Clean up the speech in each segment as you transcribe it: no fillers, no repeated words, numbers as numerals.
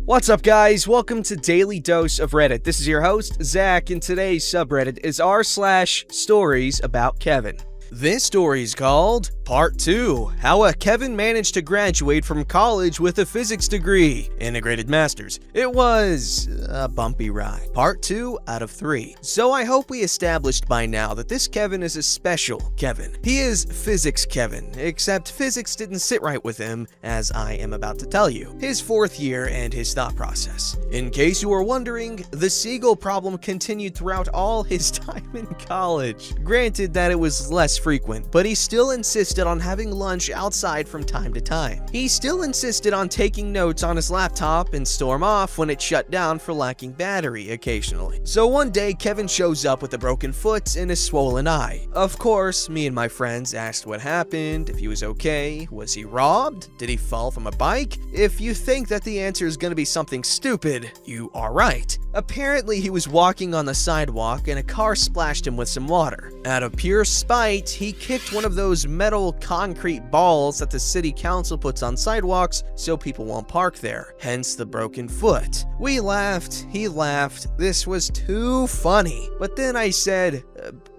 What's up, guys? Welcome to Daily Dose of Reddit. This is your host, Zach, and today's subreddit is r/StoriesAboutKevin. This story is called Part 2, How Kevin Managed to Graduate from College with a Physics Degree, Integrated Masters. It was a bumpy ride. Part 2 out of 3. So I hope we established by now that this Kevin is a special Kevin. He is Physics Kevin, except physics didn't sit right with him, as I am about to tell you. His 4th year and his thought process. In case you were wondering, the seagull problem continued throughout all his time in college. Granted that it was less frequent, but he still insisted on having lunch outside from time to time. He still insisted on taking notes on his laptop and storm off when it shut down for lacking battery occasionally. So one day, Kevin shows up with a broken foot and a swollen eye. Of course, me and my friends asked what happened, if he was okay, was he robbed, did he fall from a bike? If you think that the answer is going to be something stupid, you are right. Apparently, he was walking on the sidewalk and a car splashed him with some water. Out of pure spite, he kicked one of those metal concrete balls that the city council puts on sidewalks so people won't park there, hence the broken foot. We laughed, he laughed, this was too funny. But then I said,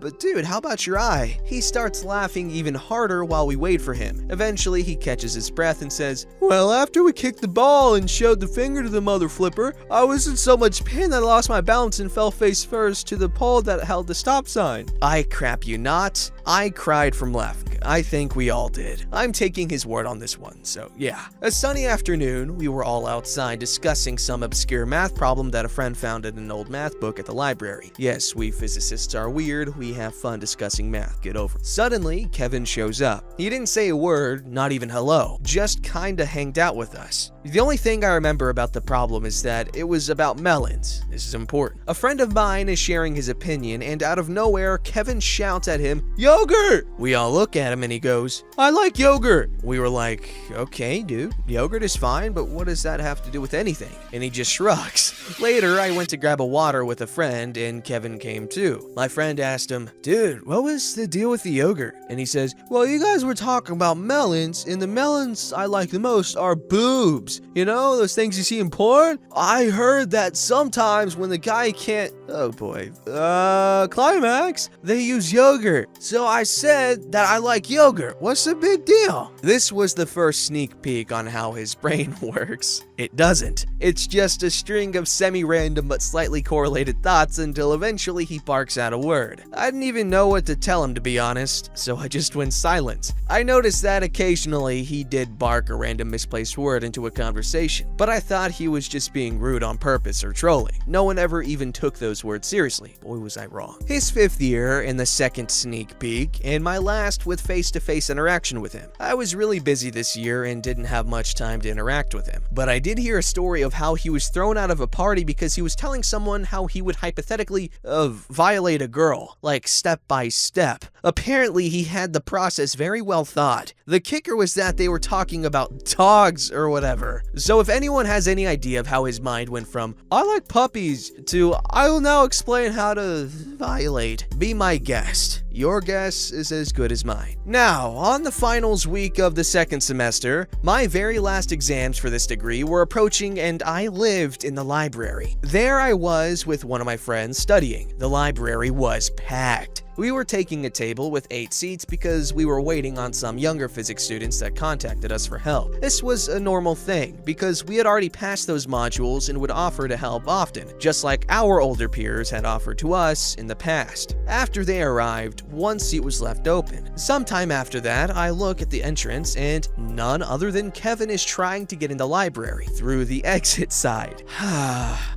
but dude, how about your eye? He starts laughing even harder while we wait for him. Eventually, he catches his breath and says, well, after we kicked the ball and showed the finger to the mother flipper, I was in so much pain that I lost my balance and fell face first to the pole that held the stop sign. I crap you not. I cried from laughing. I think we all did. I'm taking his word on this one, so yeah. A sunny afternoon, we were all outside discussing some obscure math problem that a friend found in an old math book at the library. Yes, we physicists are weird. We have fun discussing math. Get over it. Suddenly, Kevin shows up. He didn't say a word, not even hello. Just kinda hanged out with us. The only thing I remember about the problem is that it was about melons. This is important. A friend of mine is sharing his opinion, and out of nowhere, Kevin shouts at him, yogurt! We all look at him and he goes, I like yogurt. We were like, okay, dude, yogurt is fine, but what does that have to do with anything? And he just shrugs. Later, I went to grab a water with a friend, and Kevin came too. My friend asked him, dude, what was the deal with the yogurt? And he says, well, you guys were talking about melons, and the melons I like the most are boobs. You know, those things you see in porn? I heard that sometimes when the guy can't, oh boy, climax, they use yogurt. So I said that I like yogurt. What's the big deal? This was the first sneak peek on how his brain works. It doesn't. It's just a string of semi-random but slightly correlated thoughts until eventually he barks out a word. I didn't even know what to tell him, to be honest, so I just went silent. I noticed that occasionally he did bark a random misplaced word into a conversation, but I thought he was just being rude on purpose or trolling. No one ever even took those words seriously. Boy, was I wrong. His 5th year in the second sneak peek, and my last with face-to-face interaction with him. I was really busy this year and didn't have much time to interact with him, but I did hear a story of how he was thrown out of a party because he was telling someone how he would hypothetically violate a girl, like step by step. Apparently, he had the process very well thought. The kicker was that they were talking about dogs or whatever. So if anyone has any idea of how his mind went from, I like puppies, to I will now explain how to violate, be my guest. Your guess is as good as mine. Now, on the finals week of the 2nd semester, my very last exams for this degree were approaching, and I lived in the library. There I was with one of my friends studying. The library was packed. We were taking a table with 8 seats because we were waiting on some younger physics students that contacted us for help. This was a normal thing because we had already passed those modules and would offer to help often, just like our older peers had offered to us in the past. After they arrived, 1 seat was left open. Sometime after that, I look at the entrance and none other than Kevin is trying to get in the library through the exit side.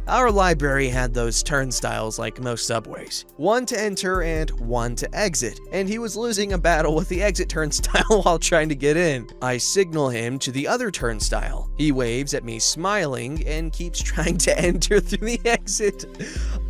Our library had those turnstiles like most subways. One to enter and one to exit, and he was losing a battle with the exit turnstile while trying to get in. I signal him to the other turnstile. He waves at me smiling and keeps trying to enter through the exit.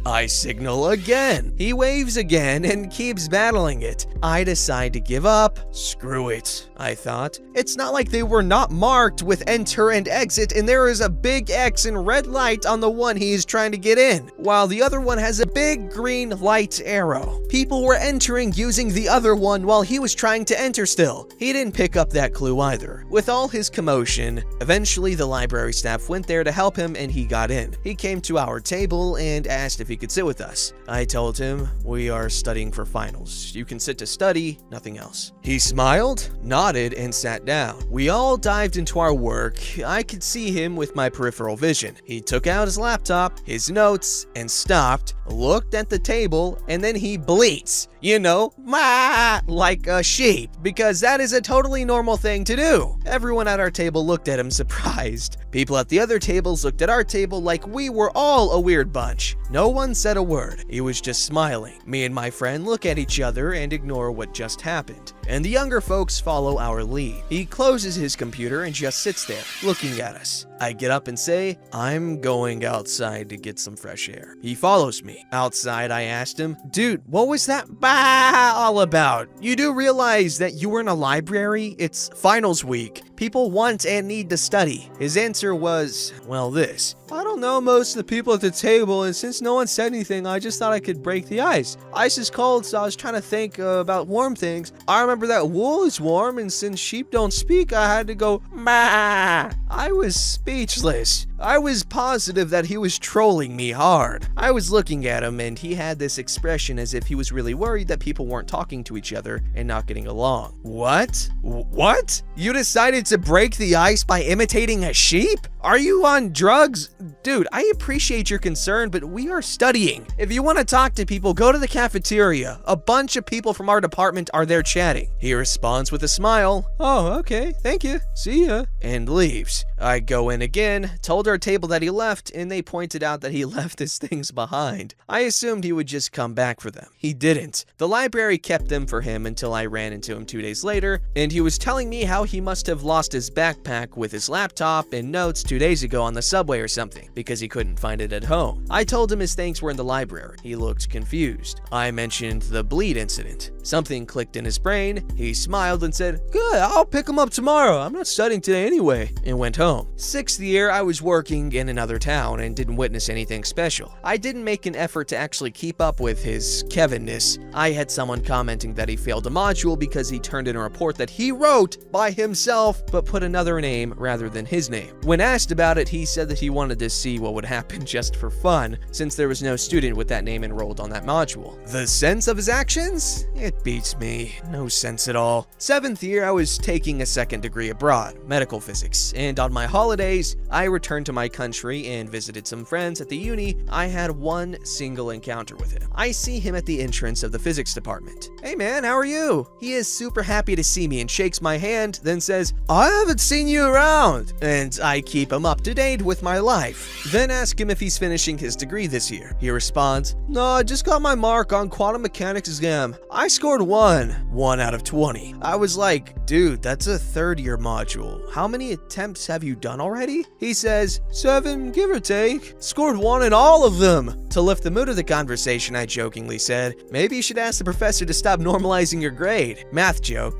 I signal again. He waves again and keeps battling it. I decide to give up. Screw it, I thought. It's not like they were not marked with enter and exit, and there is a big X and red light on the one he is trying to get in, while the other one has a big green light arrow. People were entering using the other one while he was trying to enter still. He didn't pick up that clue either. With all his commotion, eventually the library staff went there to help him and he got in. He came to our table and asked if he could sit with us. I told him, we are studying for finals. You can sit to study, nothing else. He smiled, nodded, and sat down. We all dived into our work. I could see him with my peripheral vision. He took out his laptop, his notes, and stopped, looked at the table, and then he bleats. You know, ma, like a sheep, because that is a totally normal thing to do. Everyone at our table looked at him surprised. People at the other tables looked at our table like we were all a weird bunch. No one said a word. He was just smiling. Me and my friend look at each other and ignore what just happened, and the younger folks follow our lead. He closes his computer and just sits there, looking at us. I get up and say, I'm going outside to get some fresh air. He follows me. Outside, I asked him, dude, what was that all about? You do realize that you were in a library? It's finals week. People want and need to study. His answer was, well, this. I don't know most of the people at the table, and since no one said anything, I just thought I could break the ice. Ice is cold, so I was trying to think about warm things. I remember that wool is warm, and since sheep don't speak, I had to go, ma. I was speechless. I was positive that he was trolling me hard. I was looking at him, and he had this expression as if he was really worried that people weren't talking to each other and not getting along. What? What? You decided to break the ice by imitating a sheep? Are you on drugs? Dude, I appreciate your concern, but we are studying. If you want to talk to people, go to the cafeteria. A bunch of people from our department are there chatting. He responds with a smile. Oh, okay, thank you. See ya. And leaves. I go in again, told our table that he left, and they pointed out that he left his things behind. I assumed he would just come back for them. He didn't. The library kept them for him until I ran into him 2 days later, and he was telling me how he must have lost his backpack with his laptop and notes 2 days ago on the subway or something, because he couldn't find it at home. I told him his things were in the library. He looked confused. I mentioned the bleed incident. Something clicked in his brain. He smiled and said, good, I'll pick him up tomorrow. I'm not studying today anyway, and went home. 6th year, I was working in another town and didn't witness anything special. I didn't make an effort to actually keep up with his Kevinness. I had someone commenting that he failed a module because he turned in a report that he wrote by himself but put another name rather than his name. When asked about it, he said that he wanted to see what would happen just for fun, since there was no student with that name enrolled on that module. The sense of his actions? It beats me. No sense at all. 7th year, I was taking a second degree abroad, medical physics, and on my holidays, I returned to my country and visited some friends at the uni. I had one single encounter with him. I see him at the entrance of the physics department. Hey man, how are you? He is super happy to see me and shakes my hand, then says, I haven't seen you around. And I keep him up to date with my life. Then ask him if he's finishing his degree this year. He responds, no, I just got my mark on quantum mechanics exam. I scored 1 out of 20. I was like, dude, that's a 3rd year module. How many attempts have you done already? He says, 7, give or take. Scored 1 in all of them. To lift the mood of the conversation, I jokingly said, maybe you should ask the professor to stop normalizing your grade. Math joke.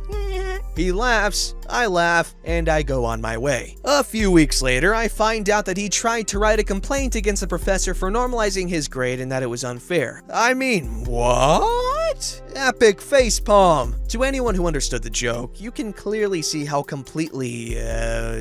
He laughs, I laugh, and I go on my way. A few weeks later, I find out that he tried to write a complaint against the professor for normalizing his grade and that it was unfair. I mean, what? Epic facepalm. To anyone who understood the joke, you can clearly see how completely,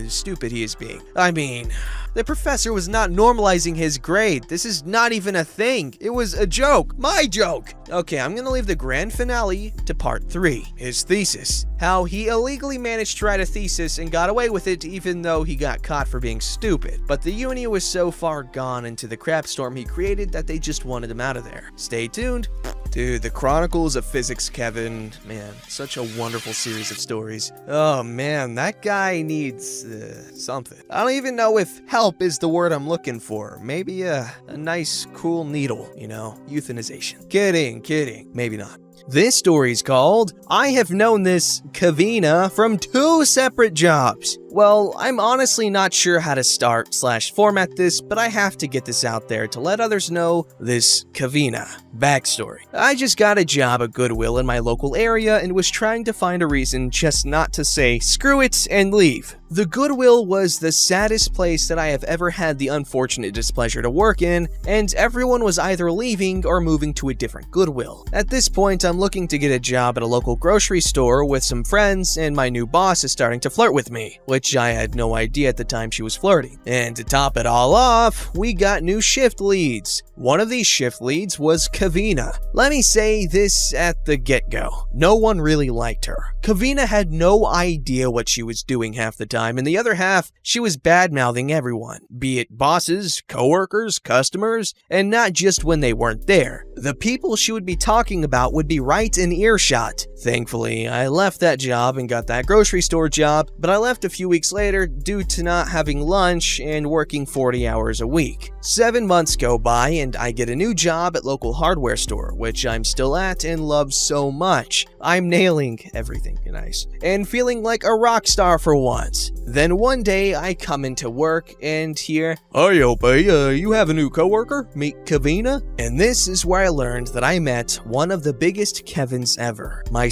stupid he is being. I mean, the professor was not normalizing his grade. This is not even a thing. It was a joke. My joke. Okay, I'm gonna leave the grand finale to part 3. His thesis. How he illegally managed to write a thesis and got away with it even though he got caught for being stupid. But the uni was so far gone into the crap storm he created that they just wanted him out of there. Stay tuned. Dude, the Chronicles of Physics Kevin, man, such a wonderful series of stories. Oh man, that guy needs something. I don't even know if help is the word I'm looking for. Maybe a nice, cool needle, you know, euthanization. Kidding, maybe not. This story's called, I Have Known This Kevina from 2 Separate Jobs. Well, I'm honestly not sure how to start/format this, but I have to get this out there to let others know this Kevina. Backstory. I just got a job at Goodwill in my local area and was trying to find a reason just not to say screw it and leave. The Goodwill was the saddest place that I have ever had the unfortunate displeasure to work in, and everyone was either leaving or moving to a different Goodwill. At this point, I'm looking to get a job at a local grocery store with some friends, and my new boss is starting to flirt with me, which I had no idea at the time she was flirting. And to top it all off, we got new shift leads. One of these shift leads was Kevina. Let me say this at the get-go. No one really liked her. Kevina had no idea what she was doing half the time, and the other half, she was bad-mouthing everyone, be it bosses, coworkers, customers, and not just when they weren't there. The people she would be talking about would be right in earshot. Thankfully, I left that job and got that grocery store job, but I left a few weeks later due to not having lunch and working 40 hours a week. 7 months go by and I get a new job at local hardware store, which I'm still at and love so much. I'm nailing everything, nice, and feeling like a rock star for once. Then one day I come into work and hear, "Hey, Opie, you have a new coworker? Meet Kevina?" And this is where I learned that I met one of the biggest Kevins ever. My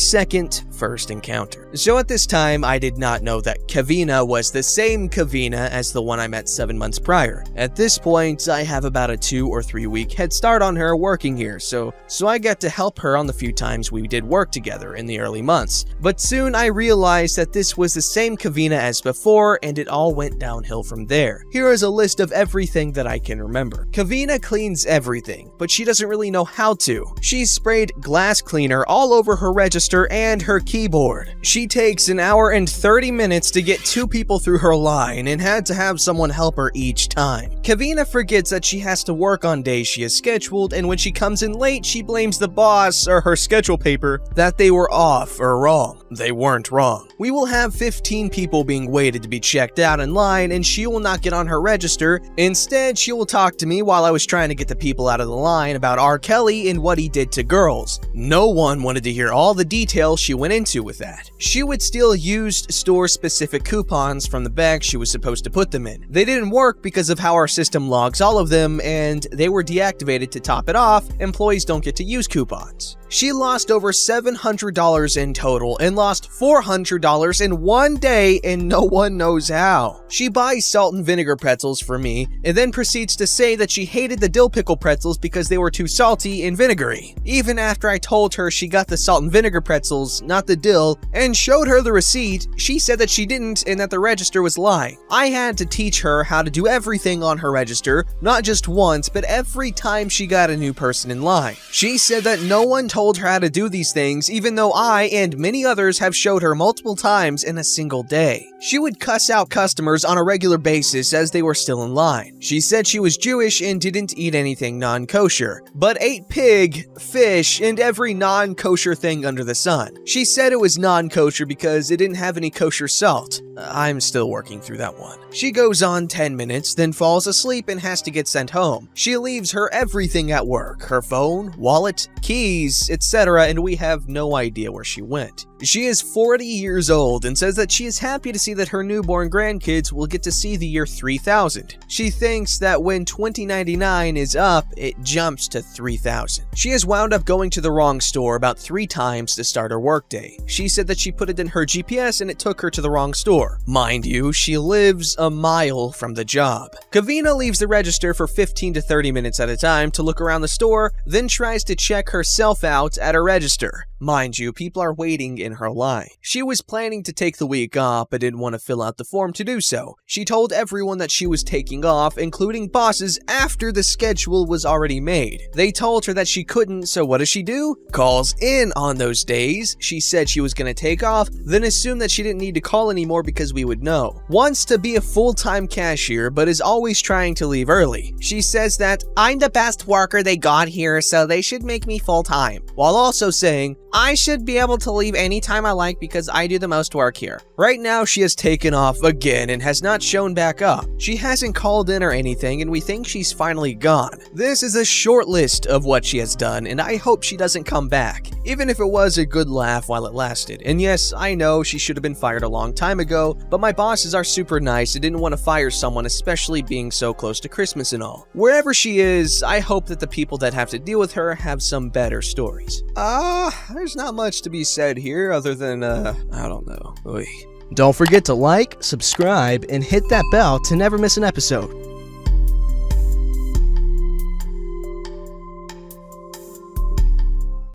first encounter. So at this time, I did not know that Kevina was the same Kevina as the one I met 7 months prior. At this point, I have about a 2 or 3 week head start on her working here, so I got to help her on the few times we did work together in the early months. But soon I realized that this was the same Kevina as before, and it all went downhill from there. Here is a list of everything that I can remember. Kevina cleans everything, but she doesn't really know how to. She's sprayed glass cleaner all over her register and her keyboard. She takes an hour and 30 minutes to get 2 people through her line and had to have someone help her each time. Kevina forgets that she has to work on days she is scheduled, and when she comes in late, she blames the boss or her schedule paper that they were off or wrong. They weren't wrong. We will have 15 people being waited to be checked out in line, and she will not get on her register. Instead, she will talk to me while I was trying to get the people out of the line about R. Kelly and what he did to girls. No one wanted to hear all the details she went into with that. She would steal used store-specific coupons from the bag she was supposed to put them in. They didn't work because of how our system logs all of them, and they were deactivated. To top it off, employees don't get to use coupons. She lost over $700 in total and lost $400 in one day, and no one knows how. She buys salt and vinegar pretzels for me and then proceeds to say that she hated the dill pickle pretzels because they were too salty and vinegary. Even after I told her she got the salt and vinegar pretzels, not the dill, and showed her the receipt, she said that she didn't and that the register was lying. I had to teach her how to do everything on her register, not just once, but every time she got a new person in line. She said that no one told her how to do these things, even though I and many others have showed her multiple times in a single day. She would cuss out customers on a regular basis as they were still in line. She said she was Jewish and didn't eat anything non-kosher, but ate pig, fish, and every non-kosher thing under the sun. She said it was non-kosher because it didn't have any kosher salt. I'm still working through that one. She goes on 10 minutes, then falls asleep and has to get sent home. She leaves her everything at work, her phone, wallet, keys, etc., and we have no idea where she went. She is 40 years old and says that she is happy to see that her newborn grandkids will get to see the year 3000. She thinks that when 2099 is up, it jumps to 3000. She has wound up going to the wrong store about 3 times to start her workday. She said that she put it in her GPS and it took her to the wrong store. Mind you, she lives a mile from the job. Kevina leaves the register for 15 to 30 minutes at a time to look around the store, then tries to check herself out at her register. Mind you, people are waiting in her line. She was planning to take the week off but didn't want to fill out the form to do so. She told everyone that she was taking off, including bosses, after the schedule was already made. They told her that she couldn't, so what does she do? Calls in on those days. She said she was going to take off, then assumed that she didn't need to call anymore because we would know. Wants to be a full-time cashier but is always trying to leave early. She says that I'm the best worker they got here, so they should make me full-time, while also saying, I should be able to leave anytime I like because I do the most work here. Right now, she has taken off again and has not shown back up. She hasn't called in or anything, and we think she's finally gone. This is a short list of what she has done, and I hope she doesn't come back. even if it was a good laugh while it lasted. And yes, I know she should have been fired a long time ago, but my bosses are super nice and didn't want to fire someone, especially being so close to Christmas and all. Wherever she is, I hope that the people that have to deal with her have some better stories. There's not much to be said here other than, I don't know. Oy. Don't forget to like, subscribe, and hit that bell to never miss an episode.